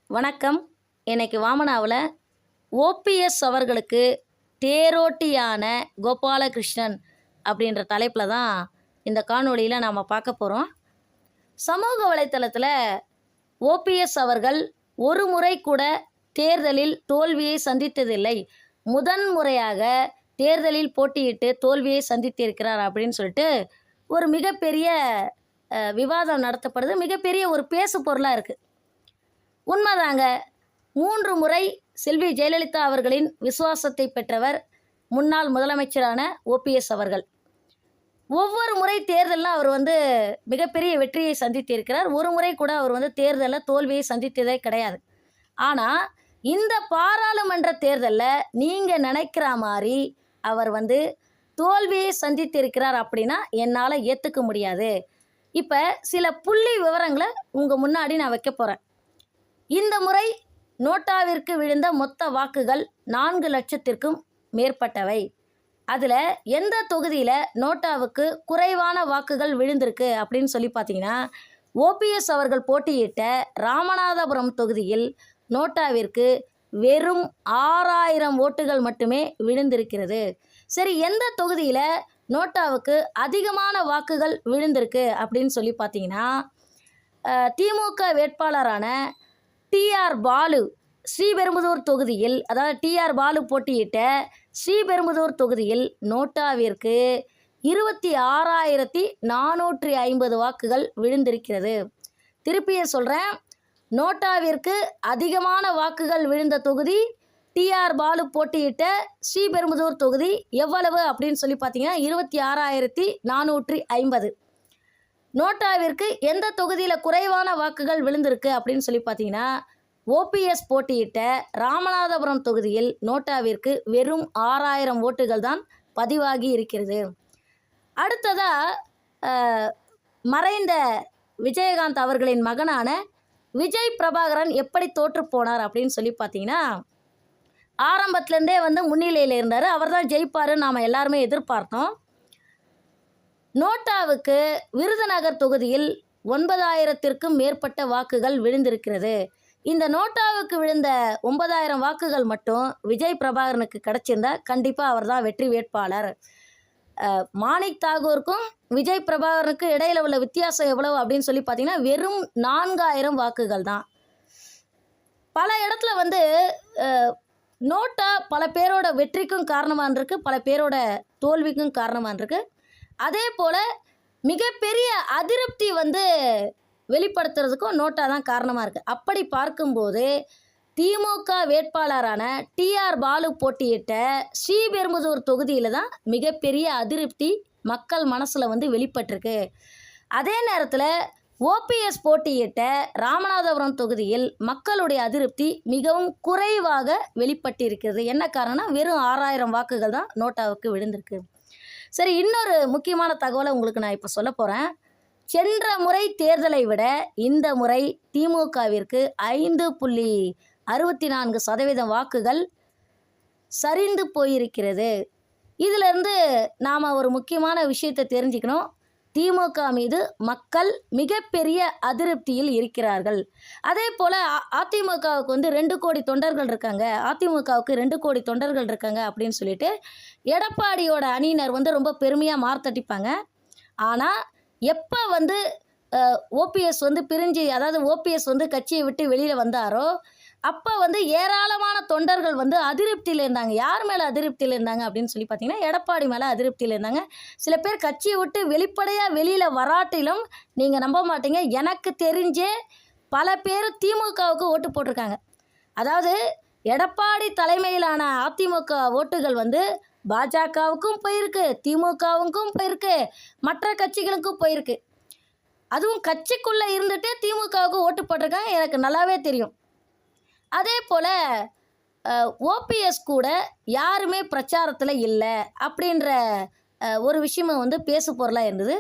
வணக்கம். இன்னைக்கு வாமனாவில் ஓபிஎஸ் அவர்களுக்கு தேரோட்டியான கோபாலகிருஷ்ணன் அப்படின்ற தலைப்பில் தான் இந்த காணொளியில் நாம் பார்க்க போகிறோம். சமூக வலைத்தளத்தில் ஓபிஎஸ் அவர்கள் ஒரு முறை கூட தேர்தலில் தோல்வியை சந்தித்ததில்லை, முதன்முறையாக தேர்தலில் போட்டியிட்டு தோல்வியை சந்தித்திருக்கிறார் அப்படின்னு சொல்லிட்டு ஒரு மிகப்பெரிய விவாதம் நடத்தப்படுது. மிகப்பெரிய ஒரு பேசு பொருளாக இருக்குது. உண்மைதாங்க. 3 முறை செல்வி ஜெயலலிதா அவர்களின் விசுவாசத்தை பெற்றவர் முன்னாள் முதலமைச்சரான ஓபிஎஸ் அவர்கள். ஒவ்வொரு முறை தேர்தலில் அவர் மிகப்பெரிய வெற்றியை சந்தித்திருக்கிறார். ஒரு முறை கூட அவர் தேர்தலில் தோல்வியை சந்தித்ததே கிடையாது. ஆனால் இந்த பாராளுமன்ற தேர்தலில் நீங்கள் நினைக்கிற மாதிரி அவர் தோல்வியை சந்தித்திருக்கிறார் அப்படின்னா என்னால் ஏற்றுக்க முடியாது. இப்போ சில புள்ளி விவரங்களை உங்கள் முன்னாடி நான் வைக்க போகிறேன். இந்த முறை நோட்டாவிற்கு விழுந்த மொத்த வாக்குகள் 4 லட்சத்திற்கும் மேற்பட்டவை. அதில் எந்த தொகுதியில் நோட்டாவுக்கு குறைவான வாக்குகள் விழுந்திருக்கு அப்படின்னு சொல்லி பார்த்தீங்கன்னா, ஓபிஎஸ் அவர்கள் போட்டியிட்ட ராமநாதபுரம் தொகுதியில் நோட்டாவிற்கு வெறும் 6000 ஓட்டுகள் மட்டுமே விழுந்திருக்கிறது. சரி, எந்த தொகுதியில் நோட்டாவுக்கு அதிகமான வாக்குகள் விழுந்திருக்கு அப்படின்னு சொல்லி பார்த்தீங்கன்னா, திமுக வேட்பாளரான டிஆர் பாலு ஸ்ரீபெரும்புதூர் தொகுதியில், அதாவது டிஆர் பாலு போட்டியிட்ட ஸ்ரீபெரும்புதூர் தொகுதியில் நோட்டாவிற்கு 26,450 வாக்குகள் விழுந்திருக்கிறது. திருப்பியே சொல்கிறேன், நோட்டாவிற்கு அதிகமான வாக்குகள் விழுந்த தொகுதி டிஆர் பாலு போட்டியிட்ட ஸ்ரீபெரும்புதூர் தொகுதி. எவ்வளவு அப்படின்னு சொல்லி பார்த்தீங்கன்னா 26,450. நோட்டாவிற்கு எந்த தொகுதியில் குறைவான வாக்குகள் விழுந்திருக்கு அப்படின்னு சொல்லி பார்த்தீங்கன்னா, ஓபிஎஸ் போட்டியிட்ட ராமநாதபுரம் தொகுதியில் நோட்டாவிற்கு வெறும் 6000 ஓட்டுகள் தான் பதிவாகி இருக்கிறது. அடுத்ததாக மறைந்த விஜயகாந்த் அவர்களின் மகனான விஜய் பிரபாகரன் எப்படி தோற்று போனார் அப்படின்னு சொல்லி பார்த்தீங்கன்னா, ஆரம்பத்துலேருந்தே முன்னிலையில் இருந்தார். அவர் தான் ஜெயிப்பாருன்னு நாம் எல்லாருமே எதிர்பார்த்தோம். நோட்டாவுக்கு விருதுநகர் தொகுதியில் 9000த்திற்கும் மேற்பட்ட வாக்குகள் விழுந்திருக்கிறது. இந்த நோட்டாவுக்கு விழுந்த 9000 வாக்குகள் மட்டும் விஜய் பிரபாகரனுக்கு கிடச்சிருந்தா கண்டிப்பாக அவர் தான் வெற்றி வேட்பாளர். மாணிக் தாகூருக்கும் விஜய் பிரபாகரனுக்கு இடையில உள்ள வித்தியாசம் எவ்வளவு அப்படின்னு சொல்லி பார்த்தீங்கன்னா வெறும் 4000 வாக்குகள் தான். பல இடத்துல நோட்டா பல பேரோட வெற்றிக்கும் காரணமாக இருக்கு, பல பேரோட தோல்விக்கும் காரணமாக இருக்கு. அதே போல் மிகப்பெரிய அதிருப்தி வெளிப்படுத்துறதுக்கும் நோட்டா தான் காரணமாக இருக்குது. அப்படி பார்க்கும்போது திமுக வேட்பாளரான டிஆர் பாலு போட்டியிட்ட ஸ்ரீபெரும்புதூர் தொகுதியில் தான் மிகப்பெரிய அதிருப்தி மக்கள் மனசில் வெளிப்பட்டிருக்கு. அதே நேரத்தில் ஓபிஎஸ் போட்டியிட்ட ராமநாதபுரம் தொகுதியில் மக்களுடைய அதிருப்தி மிகவும் குறைவாக வெளிப்பட்டிருக்கிறது. என்ன காரணம்? வெறும் 6000 வாக்குகள் தான் நோட்டாவுக்கு விழுந்திருக்கு. சரி, இன்னொரு முக்கியமான தகவலை உங்களுக்கு நான் இப்போ சொல்ல போகிறேன். சென்ற முறை தேர்தலை விட இந்த முறை திமுகவிற்கு 5.64% வாக்குகள் சரிந்து போயிருக்கிறது. இதிலிருந்து நாம் ஒரு முக்கியமான விஷயத்தை தெரிஞ்சுக்கணும். திமுக மீது மக்கள் மிகப்பெரிய அதிருப்தியில் இருக்கிறார்கள். அதே போல் அதிமுகவுக்கு 2 கோடி தொண்டர்கள் இருக்காங்க, அதிமுகவுக்கு 2 கோடி தொண்டர்கள் இருக்காங்க அப்படின்னு சொல்லிட்டு எடப்பாடியோட அணியினர் ரொம்ப பெருமையாக மார்த்தட்டிப்பாங்க. ஆனால் எப்போ ஓபிஎஸ் பிரிஞ்சு, அதாவது ஓபிஎஸ் கட்சியை விட்டு வெளியில் வந்தாரோ அப்போ ஏராளமான தொண்டர்கள் அதிருப்தியில் இருந்தாங்க. யார் மேலே அதிருப்தியில் இருந்தாங்க அப்படின்னு சொல்லி பார்த்தீங்கன்னா, எடப்பாடி மேலே அதிருப்தியில் இருந்தாங்க. சில பேர் கட்சியை விட்டு வெளிப்படையாக வெளியில் வராட்டிலும் நீங்கள் நம்ப மாட்டீங்க, எனக்கு தெரிஞ்சே பல பேர் திமுகவுக்கு ஓட்டு போட்டிருக்காங்க. அதாவது எடப்பாடி தலைமையிலான அதிமுக ஓட்டுகள் பாஜகவுக்கும் போயிருக்கு, திமுகவுக்கும் போயிருக்கு, மற்ற கட்சிகளுக்கும் போயிருக்கு. அதுவும் கட்சிக்குள்ளே இருந்துகிட்டே திமுகவுக்கு ஓட்டு போட்டிருக்காங்க, எனக்கு நல்லாவே தெரியும். அதே போல் ஓபிஎஸ் கூட யாருமே பிரச்சாரத்தில் இல்லை அப்படின்ற ஒரு விஷயமும் பேசு பொருளாக இருந்தது.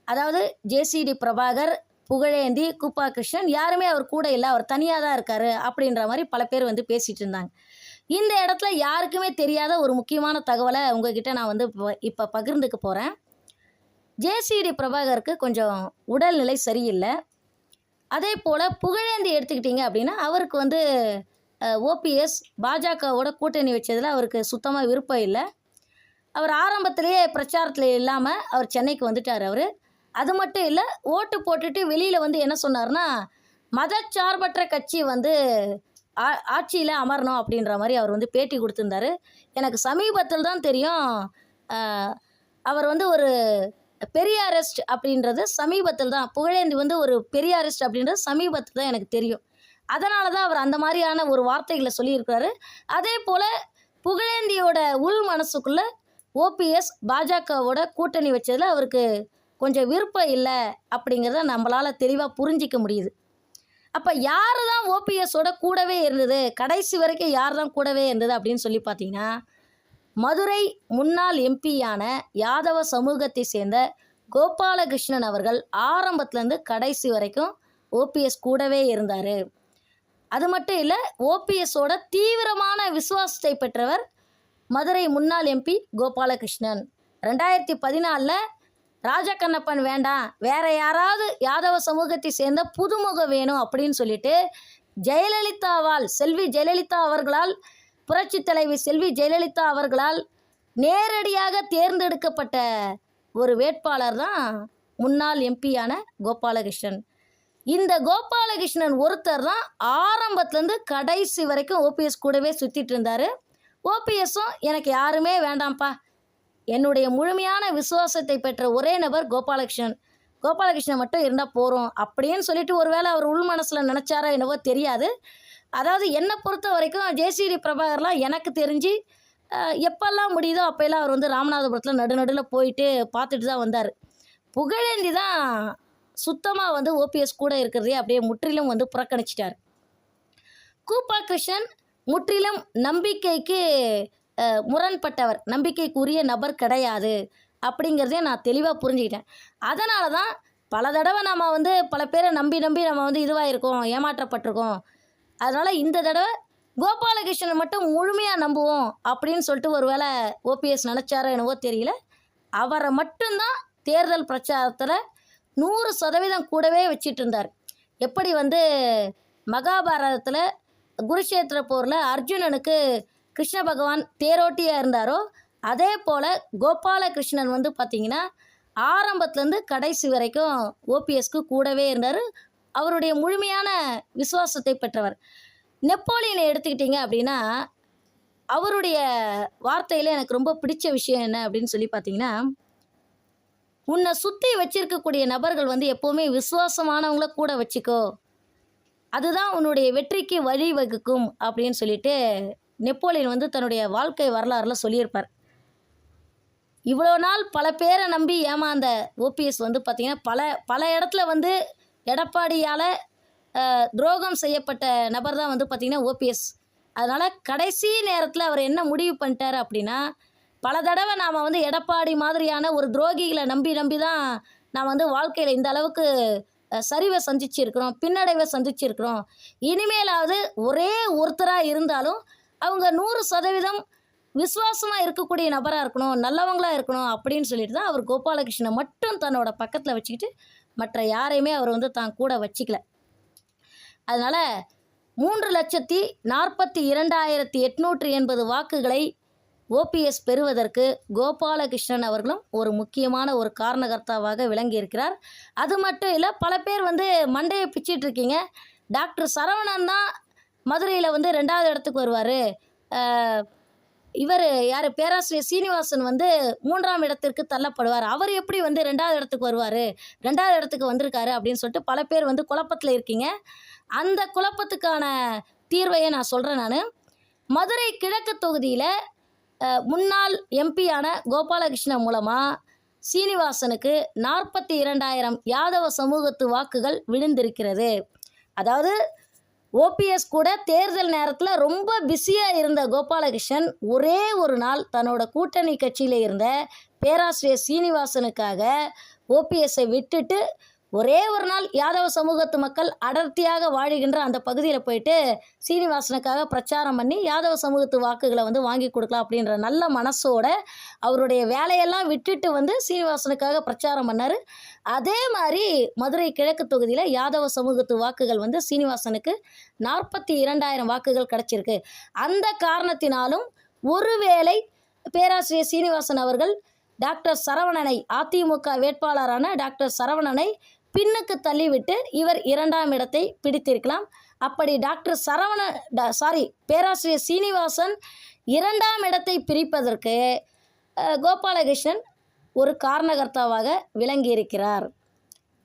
அதாவது ஜேசிடி பிரபாகர், புகழேந்தி, குப்பா கிருஷ்ணன் யாருமே அவர் கூட இல்லை, அவர் தனியாக தான் இருக்கார் அப்படின்ற மாதிரி பல பேர் பேசிகிட்டு இருந்தாங்க. இந்த இடத்துல யாருக்குமே தெரியாத ஒரு முக்கியமான தகவலை உங்ககிட்ட நான் இப்போ பகிர்ந்துக்க போகிறேன். ஜேசிடி பிரபாகருக்கு கொஞ்சம் உடல்நிலை சரியில்லை. அதே போல் புகழேந்தி எடுத்துக்கிட்டிங்க அப்படின்னா அவருக்கு வந்து ஓபிஎஸ் பாஜகவோட கூட்டணி வச்சதில் அவருக்கு சுத்தமாக விருப்பம் இல்லை. அவர் ஆரம்பத்திலேயே பிரச்சாரத்தில் இல்லாமல் அவர் சென்னைக்கு வந்துட்டார். அது மட்டும் இல்லை, ஓட்டு போட்டுட்டு வெளியில் வந்து என்ன சொன்னார்னா, மதச்சார்பற்ற கட்சி வந்து ஆட்சியில் அமரணும் அப்படின்ற மாதிரி அவர் வந்து பேட்டி கொடுத்துருந்தாரு. எனக்கு சமீபத்தில் தான் தெரியும் அவர் வந்து ஒரு பெரியாரிஸ்ட் அப்படின்றது சமீபத்தில் தான், புகழேந்தி வந்து ஒரு பெரியாரிஸ்ட் அப்படின்றது சமீபத்தில் தான் எனக்கு தெரியும். அதனால தான் அவர் அந்த மாதிரியான ஒரு வார்த்தைகளை சொல்லியிருக்கிறாரு. அதே போல் புகழேந்தியோட உள் மனசுக்குள்ளே ஓபிஎஸ் பாஜகவோட கூட்டணி வச்சதில் அவருக்கு கொஞ்சம் விருப்பம் இல்லை அப்படிங்கிறத நம்மளால் தெளிவாக புரிஞ்சிக்க முடியுது. அப்போ யார் தான் ஓபிஎஸோட கூடவே இருந்தது, கடைசி வரைக்கும் யார் தான் கூடவே இருந்தது அப்படின்னு சொல்லி பார்த்தீங்கன்னா, மதுரை முன்னாள் எம்பியான யாதவ சமூகத்தை சேர்ந்த கோபாலகிருஷ்ணன் அவர்கள் ஆரம்பத்துலேருந்து கடைசி வரைக்கும் ஓபிஎஸ் கூடவே இருந்தார். அது மட்டும் இல்லை, ஓபிஎஸோட தீவிரமான விசுவாசத்தை பெற்றவர் மதுரை முன்னாள் எம்பி கோபாலகிருஷ்ணன். 2014 ராஜகண்ணப்பன் வேண்டாம், வேற யாராவது யாதவ சமூகத்தை சேர்ந்த புதுமுகம் வேணும் அப்படின்னு சொல்லிட்டு செல்வி ஜெயலலிதா அவர்களால், புரட்சி தலைவி செல்வி ஜெயலலிதா அவர்களால் நேரடியாக தேர்ந்தெடுக்கப்பட்ட ஒரு வேட்பாளர் தான் முன்னாள் எம்பியான கோபாலகிருஷ்ணன். இந்த கோபாலகிருஷ்ணன் ஒருத்தர் தான் ஆரம்பத்துலேருந்து கடைசி வரைக்கும் ஓபிஎஸ் கூடவே சுற்றிட்டு இருந்தார். ஓபிஎஸும் எனக்கு யாருமே வேண்டாம்ப்பா, என்னுடைய முழுமையான விசுவாசத்தை பெற்ற ஒரே நபர் கோபாலகிருஷ்ணன் மட்டும் இருந்தால் போகிறோம் அப்படின்னு சொல்லிட்டு ஒருவேளை அவர் உள் மனசில் நினச்சாரோ என்னவோ தெரியாது. அதாவது என்னை பொறுத்த வரைக்கும் ஜேசிடி பிரபாகர்லாம் எனக்கு தெரிஞ்சு எப்பெல்லாம் முடியுதோ அப்போல்லாம் அவர் வந்து ராமநாதபுரத்தில் நடுநடுவில் போயிட்டு பார்த்துட்டு தான் வந்தார். புகழேந்தி தான் சுத்தமாக வந்து ஓபிஎஸ் கூட இருக்கிறதே அப்படியே முற்றிலும் வந்து புறக்கணிச்சிட்டார். கூப்பா கிருஷ்ணன் முற்றிலும் நம்பிக்கைக்கு முரண்பட்டவர், நம்பிக்கைக்குரிய நபர் கிடையாது அப்படிங்கிறதே நான் தெளிவாக புரிஞ்சுக்கிட்டேன். அதனால தான் பல தடவை நம்ம வந்து பல பேரை நம்பி நம்ம வந்து இதுவாகிருக்கோம், ஏமாற்றப்பட்டிருக்கோம். அதனால் இந்த தடவை கோபாலகிருஷ்ணன் மட்டும் முழுமையாக நம்புவோம் அப்படின்னு சொல்லிட்டு ஒரு வேளை ஓபிஎஸ் நினச்சாரோ என்னவோ தெரியல, அவரை மட்டும்தான் தேர்தல் பிரச்சாரத்தில் 100% கூடவே வச்சிட்டு இருந்தார். எப்படி வந்து மகாபாரதத்தில் குருஷேத்திர போரில் அர்ஜுனனுக்கு கிருஷ்ண பகவான் தேரோட்டியாக இருந்தாரோ, அதே போல் கோபாலகிருஷ்ணன் வந்து பார்த்திங்கன்னா ஆரம்பத்துலேருந்து கடைசி வரைக்கும் ஓபிஎஸ்க்கு கூடவே இருந்தார். அவருடைய முழுமையான விசுவாசத்தை பெற்றவர். நெப்போலியனை எடுத்துக்கிட்டிங்க அப்படின்னா, அவருடைய வார்த்தையில் எனக்கு ரொம்ப பிடிச்ச விஷயம் என்ன அப்படின்னு சொல்லி பார்த்தீங்கன்னா, உன்னை சுற்றி வச்சிருக்கக்கூடிய நபர்கள் வந்து எப்போவுமே விசுவாசமானவங்கள கூட வச்சுக்கோ, அதுதான் உன்னுடைய வெற்றிக்கு வழிவகுக்கும் அப்படின்னு சொல்லிட்டு நெப்போலியன் வந்து தன்னுடைய வாழ்க்கை வரலாறில் சொல்லியிருப்பார். இவ்வளோ நாள் பல பேரை நம்பி ஏமாந்த ஓபிஎஸ் வந்து பார்த்திங்கன்னா பல இடத்துல வந்து எடப்பாடியால் துரோகம் செய்யப்பட்ட நபர் தான் வந்து பார்த்திங்கன்னா ஓபிஎஸ். அதனால் கடைசி நேரத்தில் அவர் என்ன முடிவு பண்ணிட்டார் அப்படின்னா, பல தடவை நாம் வந்து எடப்பாடி மாதிரியான ஒரு துரோகிகளை நம்பி தான் நாம் வந்து வாழ்க்கையில் இந்த அளவுக்கு சரிவை சந்திச்சிருக்கிறோம், பின்னடைவை சந்திச்சிருக்கிறோம். இனிமேலாவது ஒரே ஒருத்தராக இருந்தாலும் அவங்க 100% விசுவாசமாக இருக்கக்கூடிய நபராக இருக்கணும், நல்லவங்களாக இருக்கணும் அப்படின்னு சொல்லிட்டு தான் அவர் கோபாலகிருஷ்ணனை மட்டும் தன்னோட பக்கத்தில் வச்சுக்கிட்டு மற்ற யாரையுமே அவர் வந்து தான் கூட வச்சிக்கல. அதனால் 3,42,880 வாக்குகளை ஓபிஎஸ் பெறுவதற்கு கோபாலகிருஷ்ணன் அவர்களும் ஒரு முக்கியமான ஒரு காரணகர்த்தாவாக விளங்கியிருக்கிறார். அது மட்டும் இல்லை, பல பேர் வந்து மண்டையை பிச்சிட்டு இருக்கீங்க, டாக்டர் சரவணன் தான் மதுரையில் வந்து 2வது இடத்துக்கு வருவார், இவர் யார் பேராசிரியர் சீனிவாசன் வந்து 3ஆம் இடத்திற்கு தள்ளப்படுவார், அவர் எப்படி வந்து 2வது இடத்துக்கு வருவார், 2வது இடத்துக்கு வந்திருக்காரு அப்படின்னு சொல்லிட்டு பல பேர் வந்து குழப்பத்தில் இருக்கீங்க. அந்த குழப்பத்துக்கான தீர்வையை நான் சொல்கிறேன். மதுரை கிழக்கு தொகுதியில் முன்னாள் எம்பியான கோபாலகிருஷ்ணன் மூலமாக சீனிவாசனுக்கு 42,000 யாதவ சமூகத்து வாக்குகள் விழுந்திருக்கிறது. அதாவது ஓபிஎஸ் கூட தேர்தல் நேரத்தில் ரொம்ப பிஸியாக இருந்த கோபாலகிருஷ்ணன் ஒரே ஒரு நாள் தன்னோட கூட்டணி கட்சியில் இருந்த பேராசிரியர் சீனிவாசனுக்காக ஓபிஎஸ்ஸை விட்டுட்டு ஒரே ஒரு நாள் யாதவ சமூகத்து மக்கள் அடர்த்தியாக வாழுகின்ற அந்த பகுதியில் போயிட்டு சீனிவாசனுக்காக பிரச்சாரம் பண்ணி யாதவ சமூகத்து வாக்குகளை வந்து வாங்கி கொடுக்கலாம் அப்படின்ற நல்ல மனசோட அவருடைய வேலையெல்லாம் விட்டுட்டு வந்து சீனிவாசனுக்காக பிரச்சாரம் பண்ணார். அதே மாதிரி மதுரை கிழக்கு தொகுதியில் யாதவ சமூகத்து வாக்குகள் வந்து சீனிவாசனுக்கு 42,000 வாக்குகள் கிடச்சிருக்கு. அந்த காரணத்தினாலும் ஒருவேளை பேராசிரியர் சீனிவாசன் அவர்கள் டாக்டர் சரவணனை, அதிமுக வேட்பாளரான டாக்டர் சரவணனை பின்னுக்கு தள்ளிவிட்டு இவர் 2ஆம் இடத்தை பிடித்திருக்கலாம். அப்படி பேராசிரியர் சீனிவாசன் 2ஆம் இடத்தை பிரிப்பதற்கு கோபாலகிருஷ்ணன் ஒரு காரணகர்த்தாவாக விளங்கியிருக்கிறார்.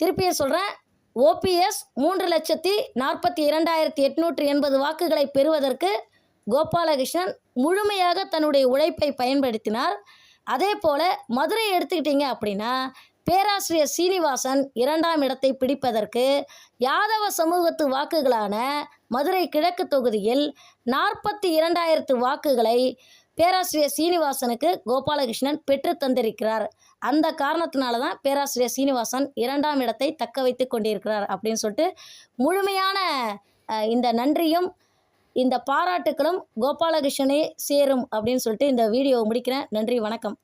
திருப்பியும் சொல்கிறேன், ஓபிஎஸ் 3,42,880 வாக்குகளை பெறுவதற்கு கோபாலகிருஷ்ணன் முழுமையாக தன்னுடைய உழைப்பை பயன்படுத்தினார். அதே போல் மதுரை எடுத்துக்கிட்டிங்க அப்படின்னா பேராசிரியர் சீனிவாசன் 2ஆம் இடத்தை பிடிப்பதற்கு யாதவ சமூகத்து வாக்குகளான மதுரை கிழக்கு தொகுதியில் 42,000 வாக்குகளை பேராசிரியர் சீனிவாசனுக்கு கோபாலகிருஷ்ணன் பெற்று தந்திருக்கிறார். அந்த காரணத்தினால தான் பேராசிரியர் சீனிவாசன் 2ஆம் இடத்தை தக்க வைத்து கொண்டிருக்கிறார் அப்படின்னு சொல்லிட்டு முழுமையான இந்த நன்றியும் இந்த பாராட்டுக்களும் கோபாலகிருஷ்ணனே சேரும் அப்படின்னு சொல்லிட்டு இந்த வீடியோவை முடிக்கிறேன். நன்றி, வணக்கம்.